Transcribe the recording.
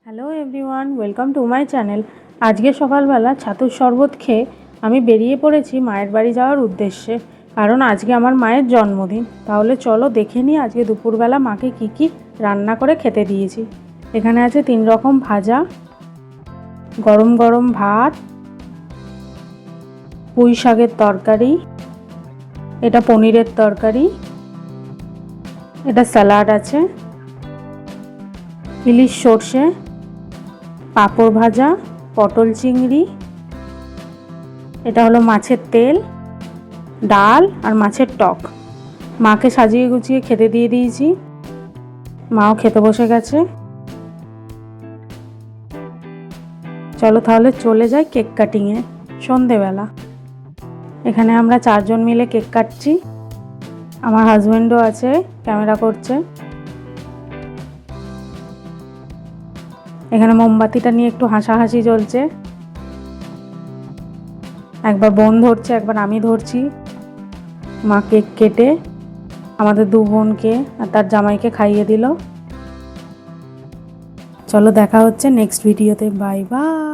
Hello everyone, welcome to my channel. আজকে সকালবেলা ছাতুর শরবত খেয়ে আমি বেরিয়ে পড়েছি মায়ের বাড়ি যাওয়ার উদ্দেশ্যে, কারণ আজকে আমার মায়ের জন্মদিন। তাহলে চলো দেখে নিই আজকে দুপুরবেলা মাকে কি কি রান্না করে খেতে দিয়েছি। এখানে আছে 3 রকম ভাজা, গরম গরম ভাত, পুঁই শাকের তরকারি, এটা পনিরের তরকারি, এটা স্যালাড আছে, ইলিশ সর্ষে, পাঁপড় ভাজা, পটল চিংড়ি, এটা হলো মাছের তেল, ডাল আর মাছের টক। মাকে সাজিয়ে গুছিয়ে খেতে দিয়ে দিয়েছি, মাও খেতে বসে গেছে। চলো তাহলে চলে যাই কেক কাটিংয়ে। সন্ধেবেলা এখানে আমরা 4 জন মিলে কেক কাটছি, আমার হাজব্যান্ডও আছে, ক্যামেরা করছে। এখানে মোমবাতিটা নিয়ে একটু হাসাহাসি চলছে, একবার বোন ধরছে একবার আমি ধরছি। মা কেক কেটে আমাদের 2 বোনকে আর তার জামাইকে খাইয়ে দিল। চলো দেখা হচ্ছে নেক্সট ভিডিওতে, বাই বাই।